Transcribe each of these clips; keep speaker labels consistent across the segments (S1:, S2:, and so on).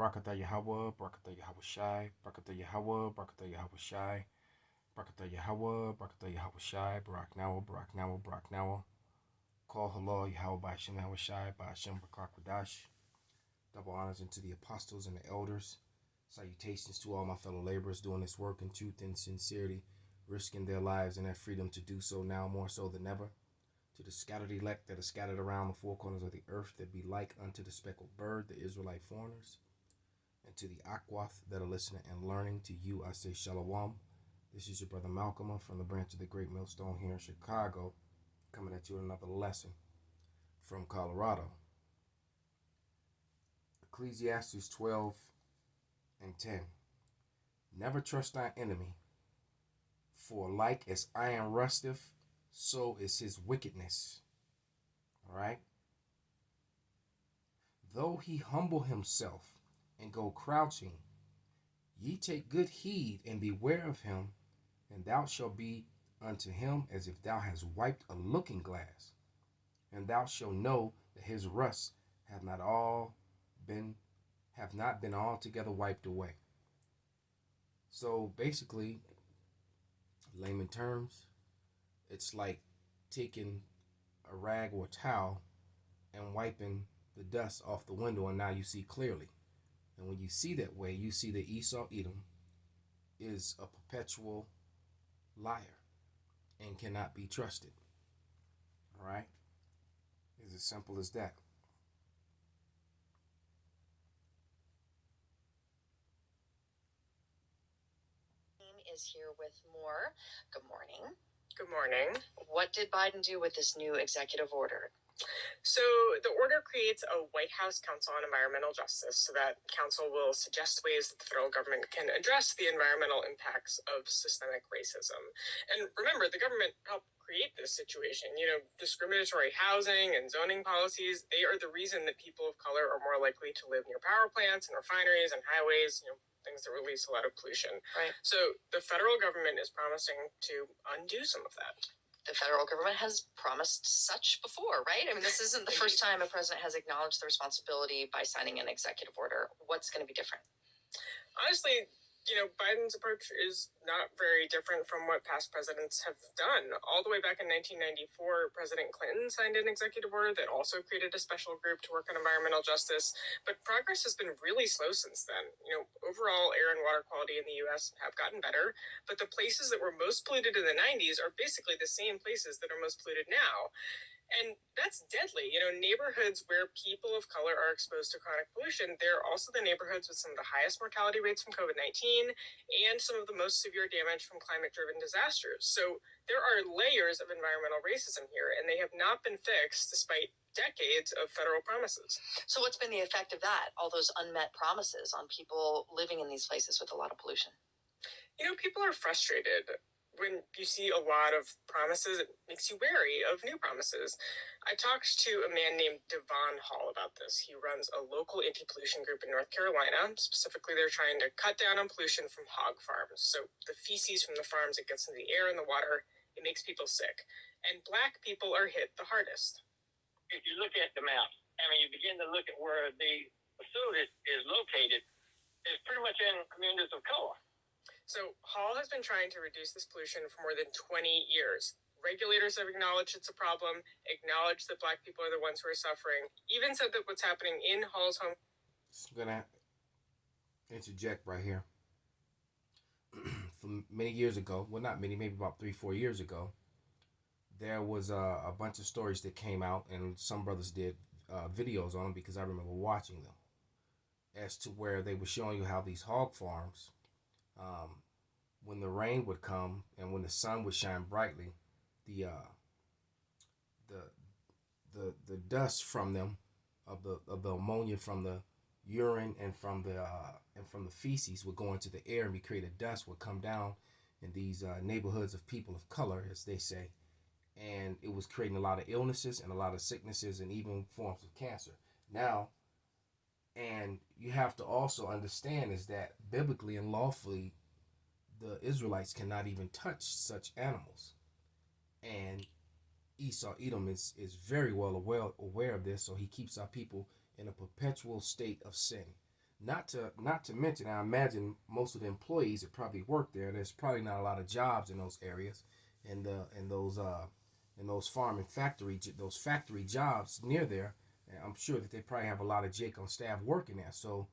S1: Barakatah Yahweh, Barakatah Yahweh Shai, Barakatah Yahweh, Barakatah Yahweh Shai, Barakatah Yahweh, Barakatah Yahweh Shai, Barak Nawa, Barak Nawa, Barak Nawa. Call Halal Yahweh by Hashem Yahweh Shai, by Hashem Barakwadash. Double honors unto the apostles and the elders. Salutations to all my fellow laborers doing this work in truth and sincerity, risking their lives and their freedom to do so now more so than ever. To the scattered elect that are scattered around the four corners of the earth that be like unto the speckled bird, the Israelite foreigners. And to the Akwath that are listening and learning, to you I say Shalom. This is your brother Malcolm from the branch of the Great Millstone here in Chicago, coming at you with another lesson from Colorado. Ecclesiastes 12 and 10. Never trust thy enemy, for like as iron rusteth, so is his wickedness. All right? Though he humble himself and go crouching, ye take good heed and beware of him, and thou shalt be unto him as if thou hast wiped a looking glass, and thou shalt know that his rust have not been altogether wiped away. So basically, layman terms, it's like taking a rag or a towel and wiping the dust off the window, and now you see clearly. And when you see that way, you see that Esau Edom is a perpetual liar and cannot be trusted. All right? It's as simple as that.
S2: Is here with more. Good morning.
S3: Good morning.
S2: What did Biden do with this new executive order?
S3: So the order creates a White House Council on Environmental Justice, so that council will suggest ways that the federal government can address the environmental impacts of systemic racism. And remember, the government helped create this situation. Discriminatory housing and zoning policies, they are the reason that people of color are more likely to live near power plants and refineries and highways, things that release a lot of pollution.
S2: Right.
S3: So the federal government is promising to undo some of that.
S2: The federal government has promised such before, right? I mean, this isn't the first time a president has acknowledged the responsibility by signing an executive order. What's going to be different?
S3: Honestly, Biden's approach is not very different from what past presidents have done. All the way back in 1994, President Clinton signed an executive order that also created a special group to work on environmental justice, but progress has been really slow since then. Overall air and water quality in the U.S. have gotten better, but the places that were most polluted in the 90s are basically the same places that are most polluted now. And that's deadly. Neighborhoods where people of color are exposed to chronic pollution, they're also the neighborhoods with some of the highest mortality rates from COVID-19 and some of the most severe damage from climate-driven disasters. So there are layers of environmental racism here, and they have not been fixed despite decades of federal promises.
S2: So what's been the effect of that, all those unmet promises on people living in these places with a lot of pollution?
S3: People are frustrated. When you see a lot of promises, it makes you wary of new promises. I talked to a man named Devon Hall about this. He runs a local anti-pollution group in North Carolina. Specifically, they're trying to cut down on pollution from hog farms. So the feces from the farms, it gets into the air and the water. It makes people sick. And Black people are hit the hardest.
S4: If you look at the map, you begin to look at where the facility is located, it's pretty much in communities of color.
S3: So Hall has been trying to reduce this pollution for more than 20 years. Regulators have acknowledged it's a problem, acknowledged that Black people are the ones who are suffering, even said that what's happening in Hall's home...
S1: I'm going to interject right here. From many years ago, well, not many, maybe about 3-4 years ago, there was a bunch of stories that came out, and some brothers did videos on them because I remember watching them, as to where they were showing you how these hog farms, when the rain would come and when the sun would shine brightly, the dust from them, of the ammonia from the urine and from the feces would go into the air and be created. Dust would come down in these neighborhoods of people of color, as they say, and it was creating a lot of illnesses and a lot of sicknesses and even forms of cancer. Now, and you have to also understand is that biblically and lawfully, the Israelites cannot even touch such animals. And Esau Edom is very well aware of this, so he keeps our people in a perpetual state of sin. Not to mention, I imagine most of the employees that probably work there. There's probably not a lot of jobs in those areas, and in those farm and those factory jobs near there. And I'm sure that they probably have a lot of Jake on staff working there. So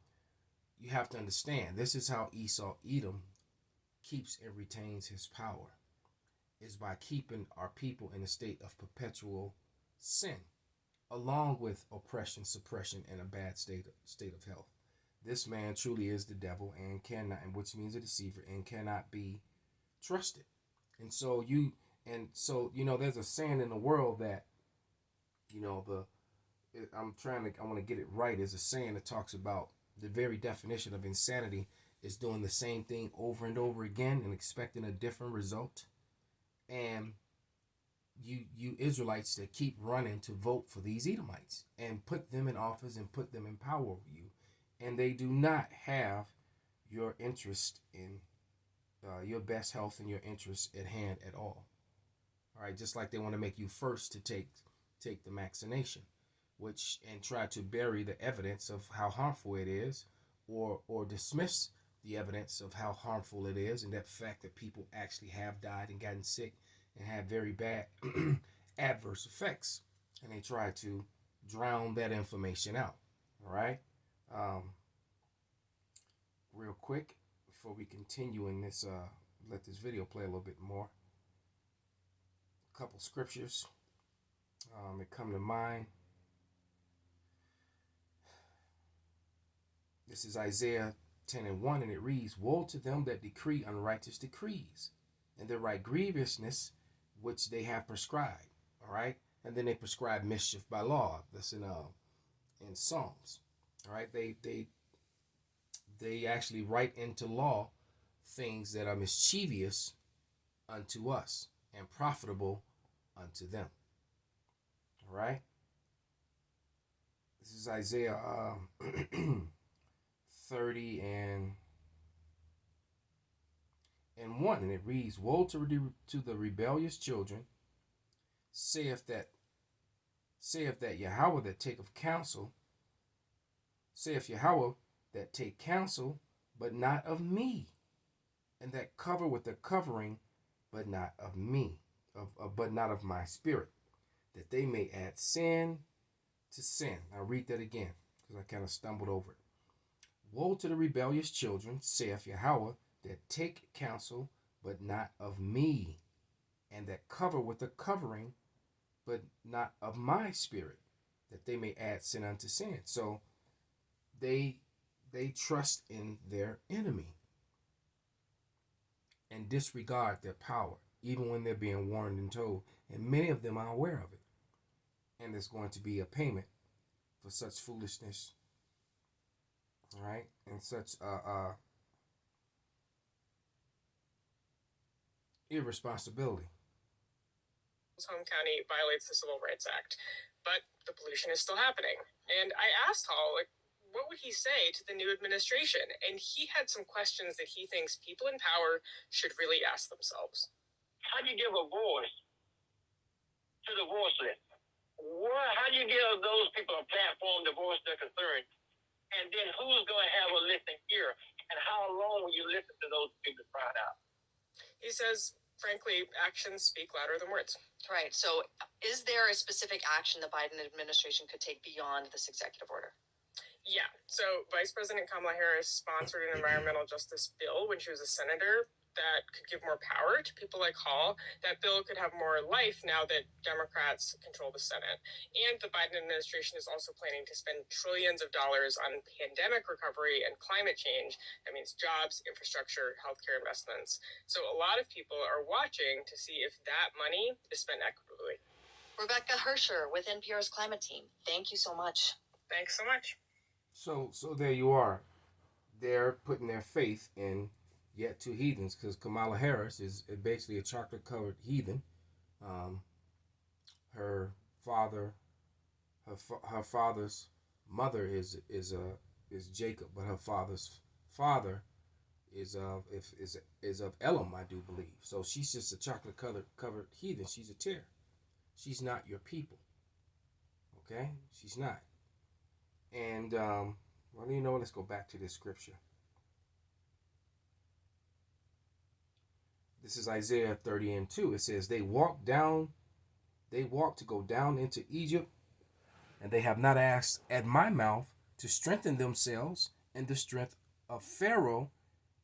S1: you have to understand, this is how Esau Edom keeps and retains his power, is by keeping our people in a state of perpetual sin, along with oppression, suppression, and a bad state of health. This man truly is the devil and cannot, and which means a deceiver, and cannot be trusted. And so there's a saying in the world that, I want to get it right. There's a saying that talks about the very definition of insanity is doing the same thing over and over again and expecting a different result. And you Israelites that keep running to vote for these Edomites and put them in office and put them in power over you, and they do not have your interest in your best health and your interest at hand at all. All right, just like they want to make you first to take the vaccination, and try to bury the evidence of how harmful it is, or dismiss the evidence of how harmful it is, and that fact that people actually have died and gotten sick and had very bad adverse effects, and they try to drown that information out. All right. Real quick, before we continue in this, let this video play a little bit more. A couple scriptures that come to mind. This is Isaiah 10:1, and it reads, "Woe to them that decree unrighteous decrees, and that write grievousness which they have prescribed." All right, and then they prescribe mischief by law. That's in Psalms. All right, they actually write into law things that are mischievous unto us and profitable unto them. All right, this is Isaiah 30 and 1, and it reads, "Woe to the rebellious children, saith that Yahweh that taketh counsel, saith Yahweh that take counsel, but not of me, and that cover with the covering, but not of me, but not of my spirit, that they may add sin to sin." I'll read that again because I kind of stumbled over it. "Woe to the rebellious children, saith Yahweh, that take counsel, but not of me, and that cover with a covering, but not of my spirit, that they may add sin unto sin." So they trust in their enemy and disregard their power, even when they're being warned and told. And many of them are aware of it. And there's going to be a payment for such foolishness. All right, and such irresponsibility.
S3: Home County violates the Civil Rights Act, but the pollution is still happening. And I asked Hall, what would he say to the new administration? And he had some questions that he thinks people in power should really ask themselves.
S4: How do you give a voice to the voiceless? How do you give those people a platform to voice their concerns? And then who's going to have a listening ear? And how long will you listen to those people cry out?
S3: He says, frankly, actions speak louder than words.
S2: Right. So is there a specific action the Biden administration could take beyond this executive order?
S3: Yeah. So Vice President Kamala Harris sponsored an environmental justice bill when she was a senator that could give more power to people like Hall. That bill could have more life now that Democrats control the Senate. And the Biden administration is also planning to spend trillions of dollars on pandemic recovery and climate change. That means jobs, infrastructure, healthcare investments. So a lot of people are watching to see if that money is spent equitably.
S2: Rebecca Hersher with NPR's Climate Team. Thank you so much.
S3: Thanks so much.
S1: So there you are. They're putting their faith in yet two heathens, because Kamala Harris is basically a chocolate-covered heathen. Her father's mother is Jacob, but her father's father is of Elam, I do believe. So she's just a chocolate-covered heathen. She's a tear. She's not your people. Okay, she's not. And Well, you know, let's go back to this scripture. This is Isaiah 30:2. It says, they walked to go down into Egypt, and they have not asked at my mouth to strengthen themselves in the strength of Pharaoh,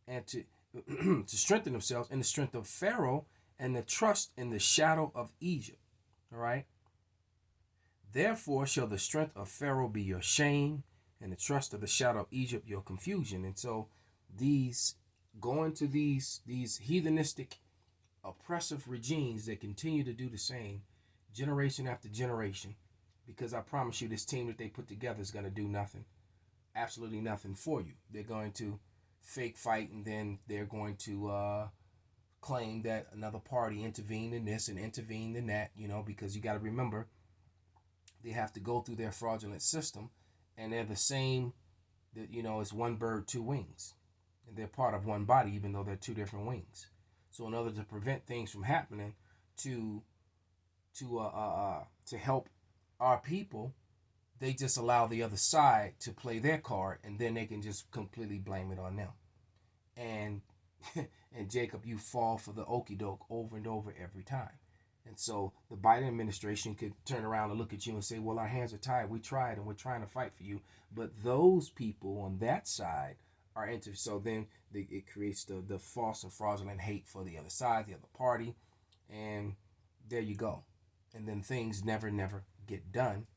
S1: and to to strengthen themselves in the strength of Pharaoh, and to trust in the shadow of Egypt. All right. Therefore shall the strength of Pharaoh be your shame, and the trust of the shadow of Egypt your confusion. And so these going to these heathenistic, oppressive regimes that continue to do the same generation after generation, because I promise you this team that they put together is going to do nothing, absolutely nothing for you. They're going to fake fight, and then they're going to claim that another party intervened in this and intervened in that, you know, because you got to remember, they have to go through their fraudulent system, and they're the same, that, you know, it's one bird, two wings, and they're part of one body, even though they're two different wings. So in order to prevent things from happening, to help our people, they just allow the other side to play their card, and then they can just completely blame it on them. And and Jacob, you fall for the okie doke over and over every time. And so the Biden administration could turn around and look at you and say, well, our hands are tied. We tried and we're trying to fight for you. But those people on that side are so then it creates the false and fraudulent hate for the other side, the other party. And there you go. And then things never get done.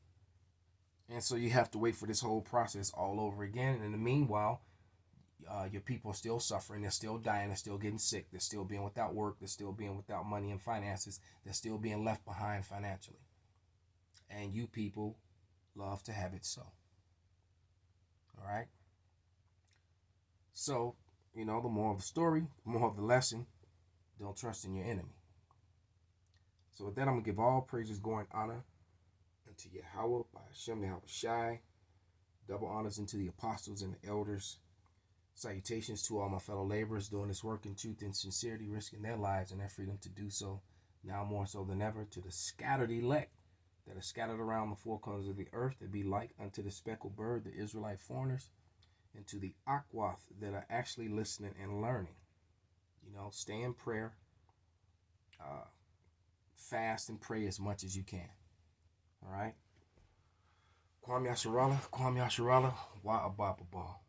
S1: And so you have to wait for this whole process all over again. And in the meanwhile, your people are still suffering. They're still dying. They're still getting sick. They're still being without work. They're still being without money and finances. They're still being left behind financially. And you people love to have it so. All right? So, you know, the moral of the story, the moral of the lesson, don't trust in your enemy. So with that, I'm going to give all praises, glory, and honor unto Yahweh by Hashem Yahweh Shai. Double honors unto the apostles and the elders. Salutations to all my fellow laborers doing this work in truth and sincerity, risking their lives and their freedom to do so, now more so than ever, to the scattered elect that are scattered around the four corners of the earth, that be like unto the speckled bird, the Israelite foreigners, and to the Akwath that are actually listening and learning. You know, stay in prayer, fast and pray as much as you can. All right? Kwame Yasharala, Wa Ababa.